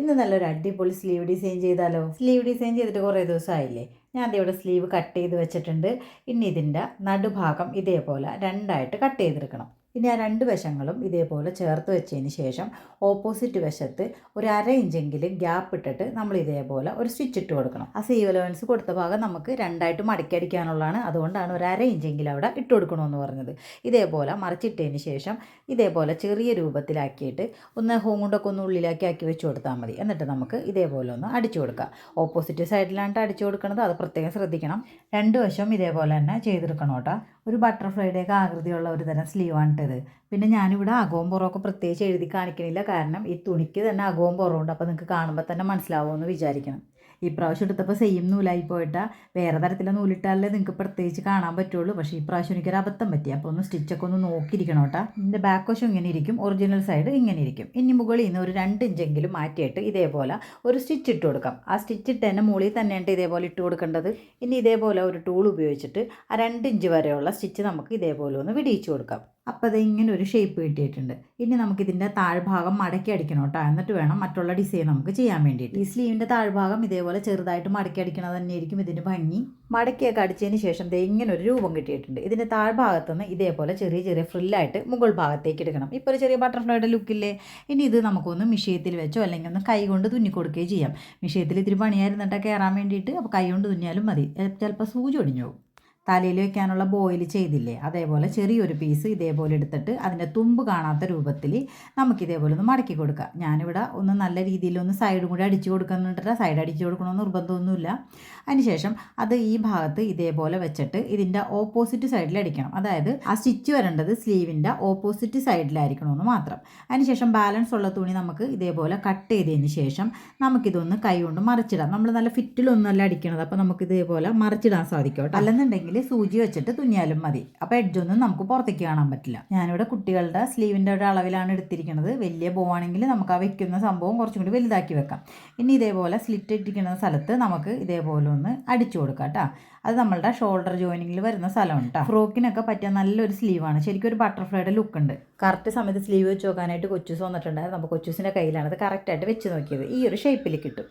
ഇന്ന് നല്ലൊരു അടിപൊളി സ്ലീവ് ഡിസൈൻ ചെയ്താലോ? സ്ലീവ് ഡിസൈൻ ചെയ്തിട്ട് കുറേ ദിവസമായില്ലേ? ഞാൻ ഇവിടെ സ്ലീവ് കട്ട് ചെയ്ത് വെച്ചിട്ടുണ്ട്. ഇനി ഇതിൻ്റെ നടുഭാഗം ഇതേപോലെ രണ്ടായിട്ട് കട്ട് ചെയ്തെടുക്കണം. ഇനി ആ രണ്ട് വശങ്ങളും ഇതേപോലെ ചേർത്ത് വെച്ചതിന് ശേഷം ഓപ്പോസിറ്റ് വശത്ത് ഒരു 1/2 ഇഞ്ചെങ്കിലും ഗ്യാപ്പ് ഇട്ടിട്ട് നമ്മൾ ഇതേപോലെ ഒരു സ്റ്റിച്ച് ഇട്ട് കൊടുക്കണം. ആ സീവ് അലവൻസ് കൊടുത്ത ഭാഗം നമുക്ക് രണ്ടായിട്ട് മടക്കി അടിക്കാനുള്ളതാണ്. അതുകൊണ്ടാണ് ഒരു 1/2 ഇഞ്ചെങ്കിലും അവിടെ ഇട്ട് കൊടുക്കണമെന്ന് പറഞ്ഞത്. ഇതേപോലെ മറിച്ചിട്ടതിന് ശേഷം ഇതേപോലെ ചെറിയ രൂപത്തിലാക്കിയിട്ട് ഒന്ന് കൊണ്ടൊക്കെ ഒന്ന് ഉള്ളിലാക്കി ആക്കി വെച്ച് കൊടുത്താൽ മതി. എന്നിട്ട് നമുക്ക് ഇതേപോലെ ഒന്ന് അടിച്ചു കൊടുക്കാം. ഓപ്പോസിറ്റ് സൈഡിലാണ് അടിച്ചു കൊടുക്കുന്നത്, അത് പ്രത്യേകം ശ്രദ്ധിക്കണം. രണ്ട് വശവും ഇതേപോലെ തന്നെ ചെയ്തെടുക്കണം കേട്ടോ. ഒരു ബട്ടർഫ്ലൈയുടെയൊക്കെ ആകൃതിയുള്ള ഒരു തരം സ്ലീവാണ് ഇട്ടത്. പിന്നെ ഞാനിവിടെ അകവും പുറമൊക്കെ പ്രത്യേകിച്ച് എഴുതി കാണിക്കണില്ല, കാരണം ഈ തുണിക്ക് തന്നെ അകവും പുറമുണ്ട്. അപ്പോൾ നിങ്ങൾക്ക് കാണുമ്പോൾ തന്നെ മനസ്സിലാവുമെന്ന് വിചാരിക്കണം. ഈ പ്രാവശ്യം എടുത്തപ്പോൾ സെയിം നൂലായി പോയിട്ടാ. വേറെ തരത്തിലെ നൂലിട്ടാലേ നിങ്ങൾക്ക് പ്രത്യേകിച്ച് കാണാൻ പറ്റുള്ളൂ. പക്ഷേ ഈ പ്രാവശ്യം എനിക്കൊരു അബദ്ധം പറ്റി. അപ്പോൾ ഒന്ന് സ്റ്റിച്ചൊക്കെ ഒന്ന് നോക്കിയിരിക്കണം കേട്ടോ. ഇതിൻ്റെ ബാക്ക് വശം ഇങ്ങനെ ഇരിക്കും, ഒറിജിനൽ സൈഡ് ഇങ്ങനെ ഇരിക്കും. ഇനി മുകളിൽ നിന്ന് ഒരു 2 ഇഞ്ചെങ്കിലും മാറ്റിയിട്ട് ഇതേപോലെ ഒരു സ്റ്റിച്ച് ഇട്ട് കൊടുക്കാം. ആ സ്റ്റിച്ച് ഇട്ട് തന്നെ മുകളിൽ തന്നെയാണ് ഇതേപോലെ ഇട്ട് കൊടുക്കേണ്ടത്. ഇനി ഇതേപോലെ ഒരു ടൂൾ ഉപയോഗിച്ചിട്ട് ആ 2 ഇഞ്ച് വരെയുള്ള സ്റ്റിച്ച് നമുക്ക് ഇതേപോലെ ഒന്ന് വിടിയിച്ചു കൊടുക്കാം. അപ്പോൾ അത് ഇങ്ങനെ ഒരു ഷേപ്പ് കിട്ടിയിട്ടുണ്ട്. ഇനി നമുക്കിതിൻ്റെ താഴ്ഭാഗം മടക്കി അടിക്കണം കേട്ടോ. എന്നിട്ട് വേണം മറ്റുള്ള ഡിസൈൻ നമുക്ക് ചെയ്യാൻ വേണ്ടിയിട്ട്. ഈ സ്ലീവിൻ്റെ താഴ്ഭാഗം ഇതേപോലെ ചെറുതായിട്ട് മടക്കി അടിക്കണത് തന്നെയായിരിക്കും ഇതിന് ഭംഗി. മടക്കിയൊക്കെ അടിച്ചതിന് ശേഷം ഇങ്ങനെ ഒരു രൂപം കിട്ടിയിട്ടുണ്ട്. ഇതിൻ്റെ താഴ്ഭാഗത്തുനിന്ന് ഇതേപോലെ ചെറിയ ചെറിയ ഫ്രില്ലായിട്ട് മുകൾ ഭാഗത്തേക്ക് എടുക്കണം. ഇപ്പോൾ ഒരു ചെറിയ ബട്ടർഫ്ലൈയുടെ ലുക്കില്ലേ? ഇനി ഇത് നമുക്കൊന്ന് മിഷ്യത്തിൽ വെച്ചോ അല്ലെങ്കിൽ ഒന്ന് കൈ കൊണ്ട് തുന്നി കൊടുക്കുകയോ ചെയ്യാം. മിഷ്യത്തിൽ ഇത്തിരി പണിയായിരുന്നിട്ട് കയറാൻ വേണ്ടിയിട്ട്, അപ്പോൾ കൈ കൊണ്ട് തുന്നിയാലും മതി. ചിലപ്പോൾ സൂചി ഒടിഞ്ഞു പോകും. തലയിൽ വെക്കാനുള്ള ബോയിൽ ചെയ്തില്ലേ, അതേപോലെ ചെറിയൊരു പീസ് ഇതേപോലെ എടുത്തിട്ട് അതിൻ്റെ തുമ്പ് കാണാത്ത രൂപത്തിൽ നമുക്കിതേപോലെ ഒന്ന് മടക്കി കൊടുക്കാം. ഞാനിവിടെ ഒന്ന് നല്ല രീതിയിലൊന്ന് സൈഡും കൂടി അടിച്ചു കൊടുക്കുന്നുണ്ട്. സൈഡ് അടിച്ചു കൊടുക്കണമെന്ന് നിർബന്ധമൊന്നുമില്ല. അതിനുശേഷം അത് ഈ ഭാഗത്ത് ഇതേപോലെ വെച്ചിട്ട് ഇതിൻ്റെ ഓപ്പോസിറ്റ് സൈഡിൽ അടിക്കണം. അതായത് ആ സ്റ്റിച്ച് വരേണ്ടത് സ്ലീവിൻ്റെ ഓപ്പോസിറ്റ് സൈഡിലായിരിക്കണമെന്ന് മാത്രം. അതിനുശേഷം ബാലൻസ് ഉള്ള തുണി നമുക്ക് ഇതേപോലെ കട്ട് ചെയ്തതിന് ശേഷം നമുക്കിതൊന്ന് കൈ കൊണ്ട് മറിച്ചിടാം. നമ്മൾ നല്ല ഫിറ്റിലൊന്നുമല്ല അടിക്കണത്, അപ്പോൾ നമുക്ക് ഇതേപോലെ മറിച്ചിടാൻ സാധിക്കും. അല്ലെന്നുണ്ടെങ്കിൽ സൂചി വെച്ചിട്ട് തുന്നിയാലും മതി. അപ്പോൾ എഡ്ജൊന്നും നമുക്ക് പുറത്തേക്ക് കാണാൻ പറ്റില്ല. ഞാനിവിടെ കുട്ടികളുടെ സ്ലീവിൻ്റെ ഒരു അളവിലാണ് എടുത്തിരിക്കുന്നത്. വലിയ ബോവാണെങ്കിൽ നമുക്ക് ആ വെക്കുന്ന സംഭവം കുറച്ചും കൂടി വലുതാക്കി വെക്കാം. ഇനി ഇതേപോലെ സ്ലിറ്റ് ഇട്ടിരിക്കുന്ന സ്ഥലത്ത് നമുക്ക് ഇതേപോലെ ഒന്ന് അടിച്ചു കൊടുക്കാം കേട്ടോ. അത് നമ്മളുടെ ഷോൾഡർ ജോയിനിങ്ങിൽ വരുന്ന സ്ഥലമാണ് കേട്ടോ. ഫ്രോക്കിനൊക്കെ പറ്റിയ നല്ലൊരു സ്ലീവാണ്. ശരിക്കും ഒരു ബട്ടർഫ്ലൈയുടെ ലുക്ക് ഉണ്ട്. കറക്റ്റ് സമയത്ത് സ്ലീവ് വെച്ച് നോക്കാനായിട്ട് കൊച്ചൂസ് വന്നിട്ടുണ്ടായിരുന്നു. അപ്പോൾ കൊച്ചൂസിൻ്റെ കയ്യിലാണ് അത് കറക്റ്റായിട്ട് വെച്ച് നോക്കിയത്. ഈ ഒരു ഷേപ്പിൽ കിട്ടും.